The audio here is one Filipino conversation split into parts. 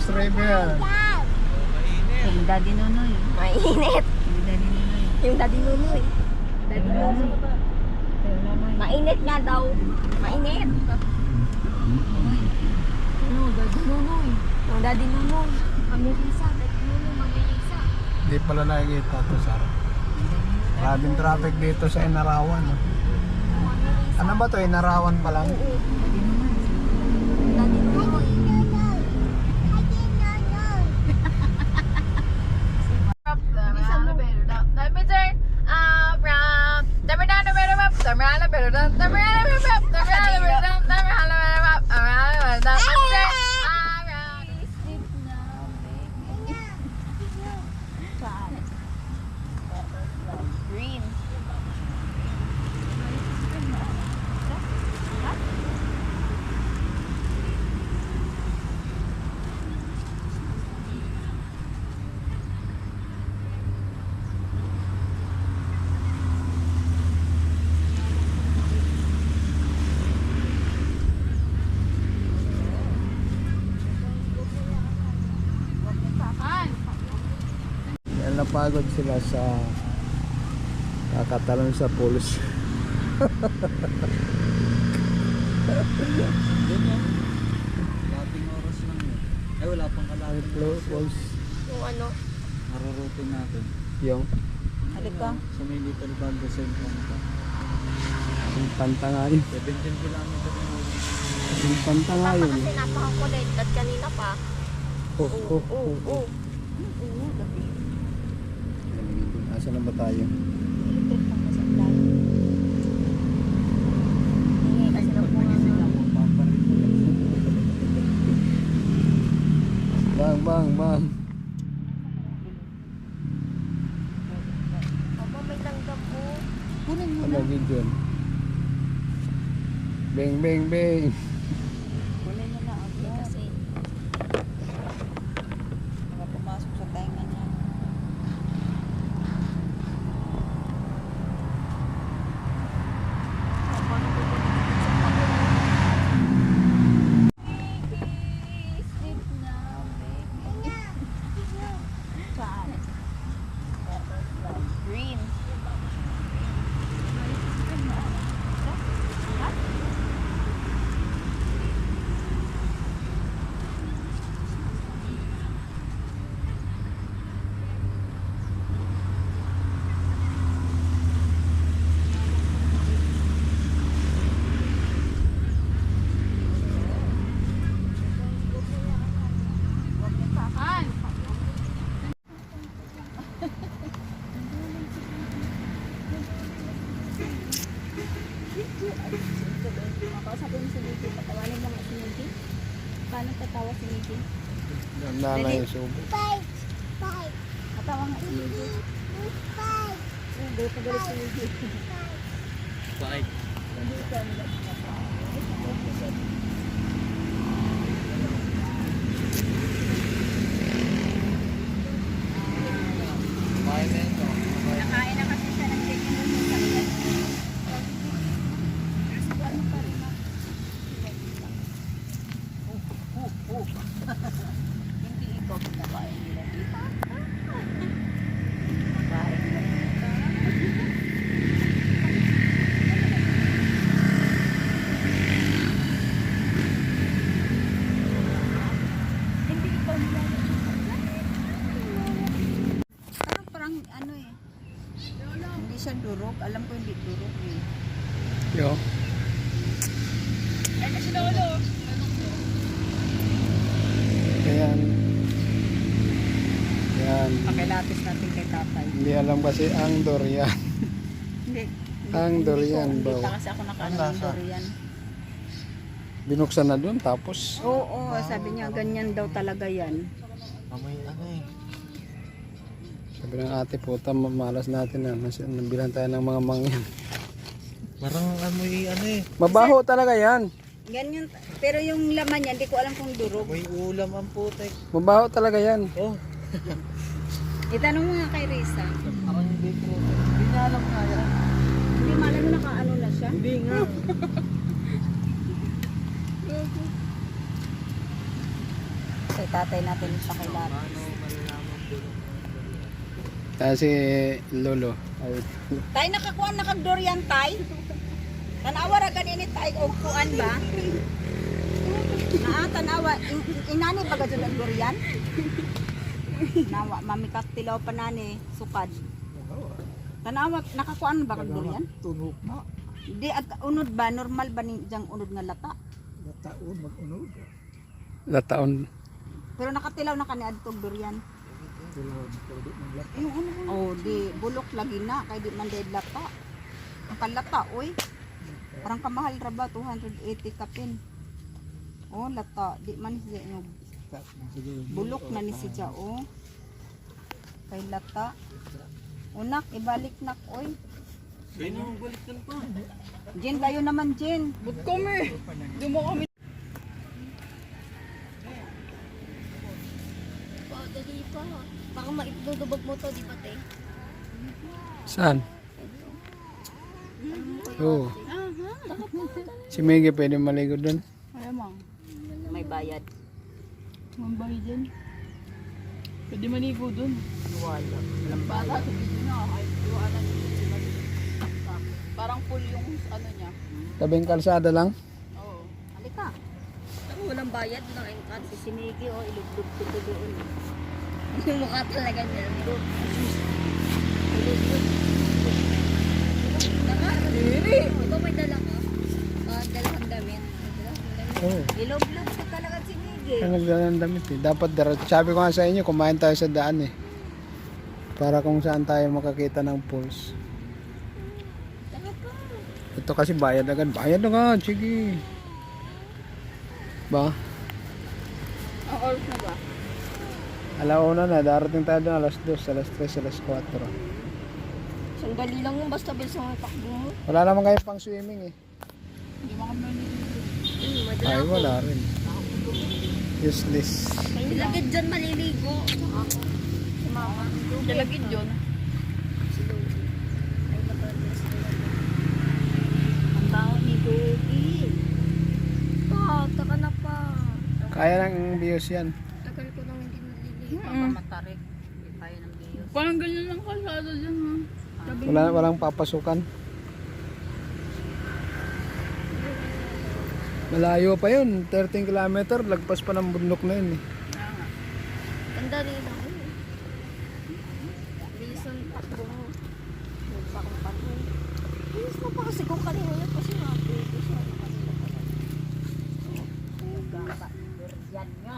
Cross River. Yung Daddy Nunoy. Mainit. Yung Daddy Nunoy. Yung Daddy Nunoy. Daddy Nunoy. Mainit nga daw. Mainit. Ano, Daddy Nunoy. Yung Daddy Nunoy. Mami Risa. Daddy Nunoy. Mami Risa. Hindi pala nakikita to, Sara. Maraming traffic dito sa Inarawan. No? Mami Risa. Ano ba to? Inarawan pa lang? Oo. Daddy Nunoy. Green. Dahil napagod sila sa kakatalon sa pools. Lating oras lang yun. Ay, wala pang kalahit Pools. Yung ano? Marurutin natin. Yung Halika. Sa may Little Bago Centro nito. panta nga yun. 17 kilometer na yun. Yung panta nga Tama yun. kasi napakakulit. At kanina pa. Oh. Oo. Asa na ba tayo? Ilipit pang masaktan. Hindi kasi na po Bang. Papa, may langgam po. Ano video? Bang. Kunin niyo na ako. Kasi Baka pumasok sa tenga niya. green. Makausapin mo si Nikki. Patawanin mo nga si Nikki. Paano tatawa si Nikki? Ganda na yung subo. Patawa nga si Nikki. Hindi pa galit si Nikki. Bye. Bye na ito. Nakain na kasi siya ng chicken noodles. Hindi ikaw pinakain nila dito. Kain nila. Hindi ikaw nila. Parang ano eh. Hindi siya durog. Alam ko hindi durog eh. Yo. Ayan. Pakilapis natin kay tatay. Hindi alam kasi ang durian. Hindi. Ang durian Hindi daw. pa kasi ako nakaano ng durian. Binuksan na dun tapos Oo, sabi niya ganyan daw talaga yan. Amoy ano eh. sabi ng ate puta mamalas natin na nabilan tayo ng mga mangyan. Parang amoy ano eh. Mabaho talaga yan. Ganyan, pero yung laman niya, hindi ko alam kung durog. Amoy ulam ang putek. Mabaho talaga yan. Oh. Itanong mo nga kay Risa. Parang hindi ko. Hindi niya alam nga yan. Hindi malam mo nakaano na siya. Hindi nga. Kasi tatay natin sa kay Lara. Kasi lolo. Ay, Tay nakakuha na kag durian tay. Tanawa ra ganini tay og kuan ba? Tanawa inani ba gadto ang durian? Nawa mami kaktilaw pa nani sukad. Tanawa nakakuan ba kag durian? Tunog na. Di unod ba normal ba ni jang unod nga lata? Nataon, mag-unod. lataon. Pero nakatilaw na kani adtong durian. Tulad. Oh, di bulok lagi na kay di man dead lata. Ang kalata oy. Parang kamahal ra ba 280 kapin. Oh, lata di man siya yung bulok na ni siya oh. Kay lata. Unak ibalik nak oy. Sino balikan pa? Jen kayo naman Jen. But kami. Dumo kami. Pa, dali pa. Baka maipdudubog mo to, di ba, te? Saan? Oo. Si Miggy pwede maligo doon. Ay, mang. May bayad. Mambahi dyan. Pwede manigo dun. Wala. Walang Bata bayad. sa video na kahit iwanan niya. Parang full yung ano niya. Tabing kalsada lang. Oo. Halika. Ako walang bayad lang ang cut. Si Sinigi oh ilugdog ko to doon. Yung mukha talaga niya. Ikaw may dala ka? Dala kang damit. Oo. Ilog-log ko talaga si Sinigi. Kaya nagdala ng damit eh. Dapat diretso. Sabi ko nga sa inyo, kumain tayo sa daan eh. Para kung saan tayo makakita ng pulse. Ito kasi bayad agad. Bayad agad. Sige. Ba? Ang oras na ba? Alauna na. Darating tayo doon alas 2, alas 3, alas 4. Sandali lang yung basta bilis ang takbo mo. Wala naman kayo pang swimming eh. Hindi mo kami manigo. Madala Ay, ko. wala rin. Useless. Ilagid dyan maliligo. Ako. Si mama. Dalagid yun. Si Lodi. Ay, napalas ko lang. Ang baho ni Gogi. Pa, taka na pa. Kaya ng views yan. Tagal ko nang hindi naliligo. Baka matarik. Hindi tayo ng biyo. Parang ganyan lang kalsada dyan ha. Sabi Walang papasukan. Malayo pa yun. 13 kilometer. Lagpas pa ng bundok na yun eh. Tanda rin lang. Bilis ang takbo mo. Huwag pa akong panoy. Bilis mo pa kasi kung kanina yun kasi nabigo siya. Kanina pa lang. Gaba. Durian nyo.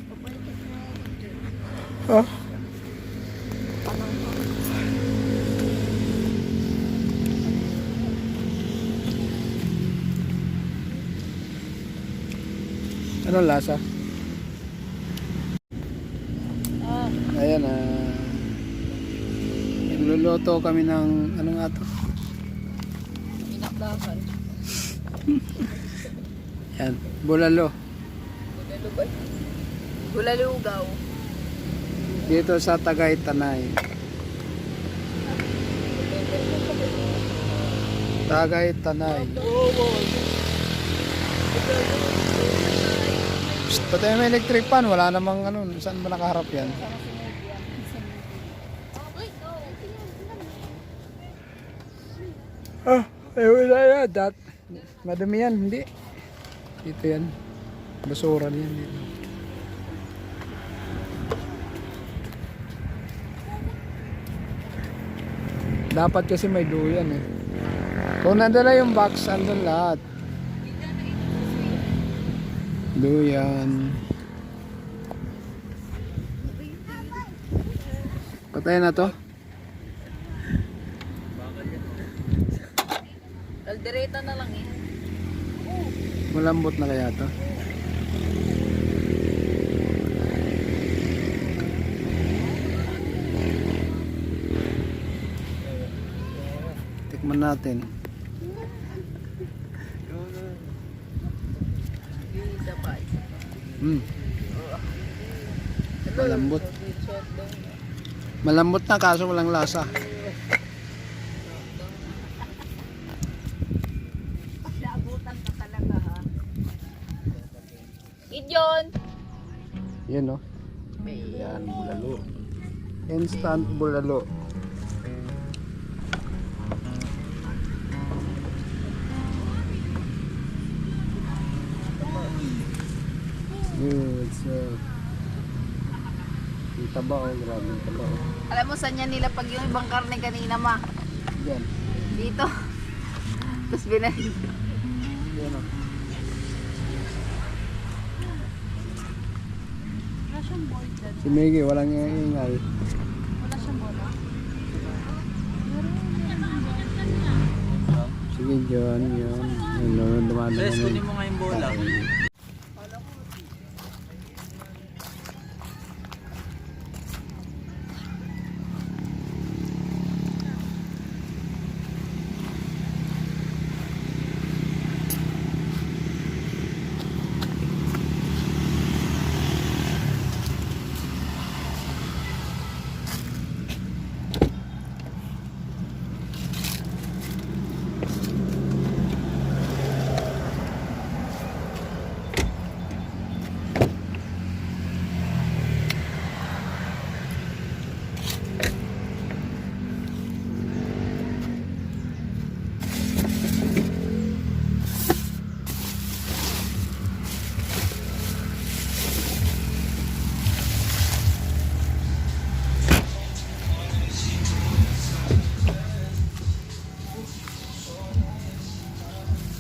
Pabalikin mo na dito. Oh. Anong lasa? Ayan nagluluto kami ng ano nga to? inakdakan. Yan, bulalo. Gulalugaw. Dito sa Tagaytanay. Tagaytanay. Psst, pati may electric fan, wala namang ano, saan ba nakaharap yan? Ah, ay wala yan, madumi yan, hindi. Dito yan, basura yan dito. Dapat kasi may duyan eh. Kung nandala yung box, andun lahat. Duyan. Patayin na to. Kaldereta na lang eh. Malambot na kaya to. Tikman natin. Isa pa. Malambot. Malambot na kaso walang lasa. Naabutan ka talaga ha. Gideon! Yun, no? Yan, bulalo. Instant bulalo. Good, so yung taba, oh, grabe yung taba, oh. Alam mo saan niya nilapag yung ibang karne kanina, ma? Yan, Dito. Tapos binalik. yan, oh. Wala siyang boy dyan. Si Miggy, walang ingay. Wala siyang bola. Sige, John, yun. Yun, dumadaan Bes, na kunin mo nga yung bola.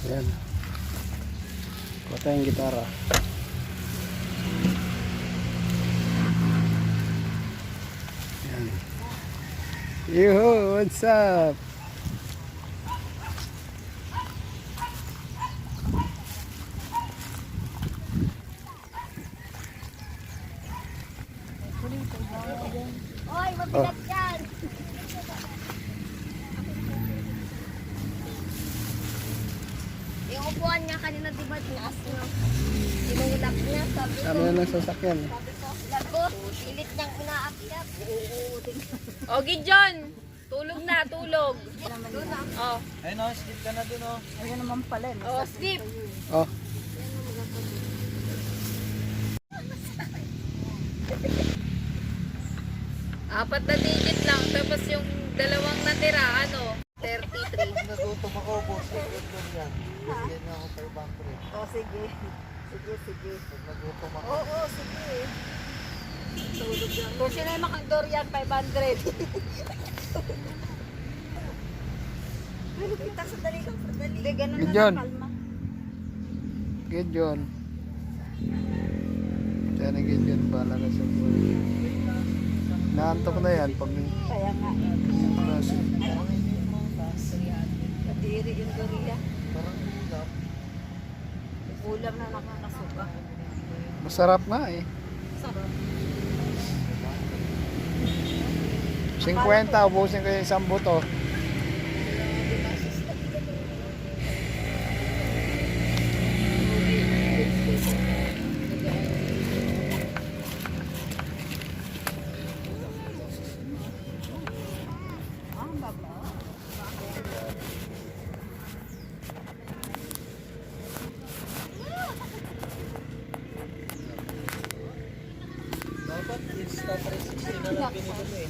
Yan. Kota yung gitara. Yan. Yo, what's up? Oy, mabigat yan! Yung upuan niya kanina, di ba, tinaas niya? Tinulak niya, sabi ko. Ano yan ang sasakyan? Sabi ko, lago, pilit niyang inaakyat. O, Gideon! Tulog na, tulog. Oh, Ayun o, sleep ka na dun o. Ayun naman pala. oh, sleep. Oh, Apat na digit lang, tapos yung dalawang natira, ano? 33. Nagutom ako, boss. Doon yan. Bigyan niya ako 500. Oh, sige. Sige. Pag nagutom ako. Oo, sige. Kung sino yung makagdor yan, 500. Kita sandali kang sandali. Hindi, ganun na Gideon. lang, kalma. Gideon. Sana Gideon, bahala na sa buhay. Naantok na yan pag Kaya nga. klase. Kadiri yung gorilla. Ulam na nakakasuka. Masarap nga eh. Sarap. 50, ubusin ko yung isang buto. Ah, baba. Dapat Insta 360 na lang binili mo eh.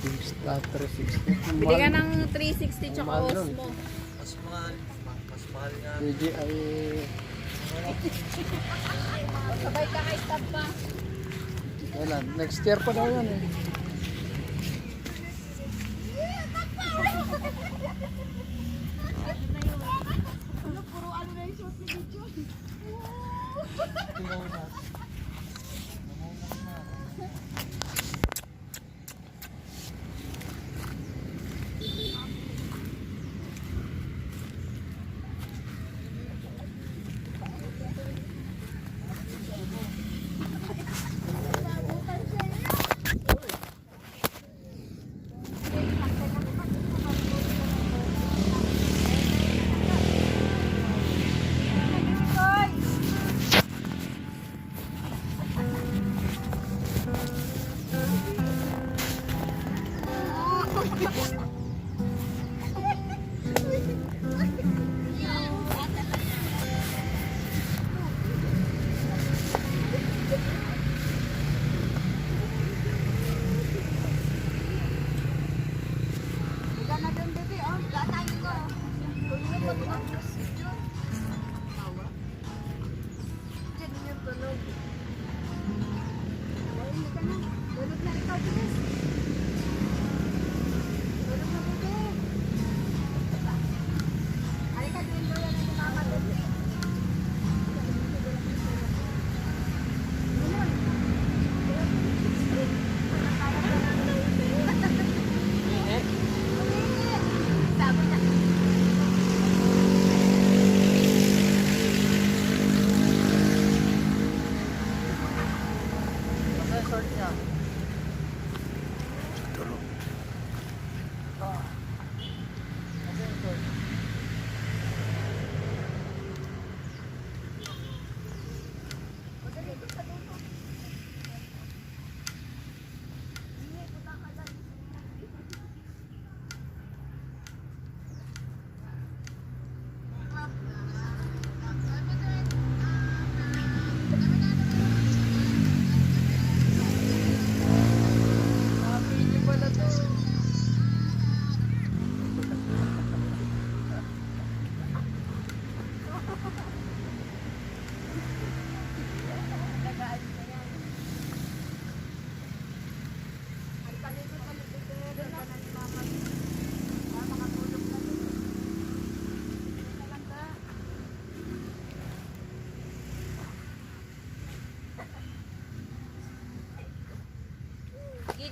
Insta 360. Bili ka ng 360 tsaka Mahal nun. Osmo. Mas mahal. Mas mahal nga. DJI. Sabay ka kay stop pa. Kailan? Next year pa daw yan eh.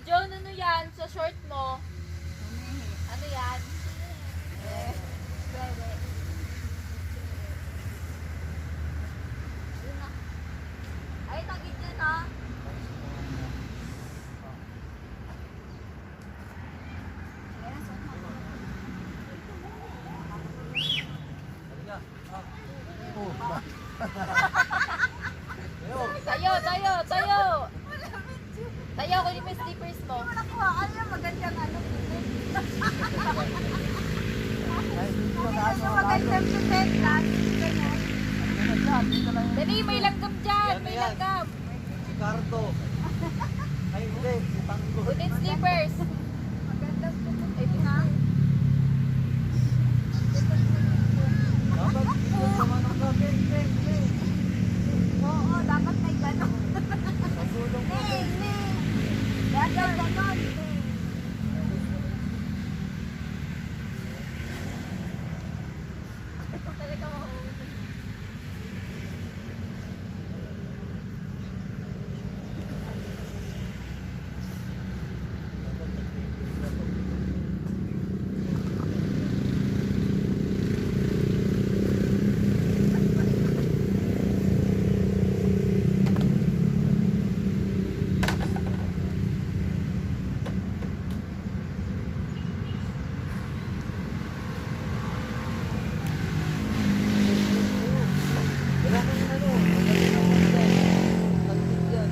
John, ano yan? Sa short mo? Ano yan? Pwede. Yun na. Ay, tagit yan ha. Ayan, suot mo. Tayo, tayo, tayo. Tayo, kunin mo yung slippers mo. Nakuha ka niya, magandang ano. Ay, dito na Ano ano. magandang suset lang. Ganyan. Dali, may langgam dyan. May langgam. Si Cardo. Ay, hindi. Si Tango. Kunin slippers. Magandang suset. Ay, ha? Dapat, ito naman ang gagawin. Oo, dapat may gano'n. Nagulong mo. Dapat gano'n. Talaga mauubos. Wala kang ano. Tagit yan.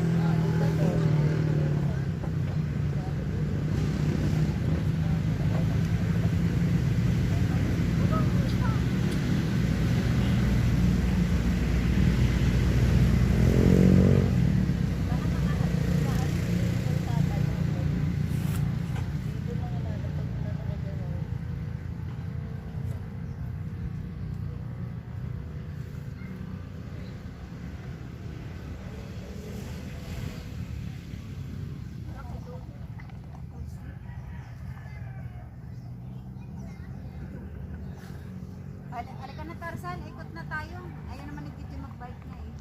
Halika na Tarzan, ikot na tayo. Ayun naman nagtiti mag-bike na eh.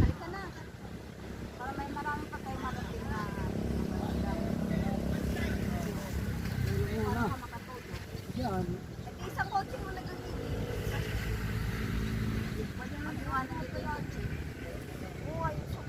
Halika na. Para may marami pa tayo marating na. Para ka makatulog. Yan. Isang kotse mo na gamitin. Pwede mo iwanan dito yung kotse. Oo, ayun sa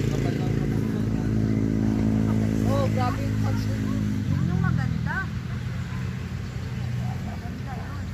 Kapal lang sa puso. Oh, grabe yung sunset. Yun yung maganda. Maganda yun.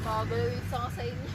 Pagawin sa inyo.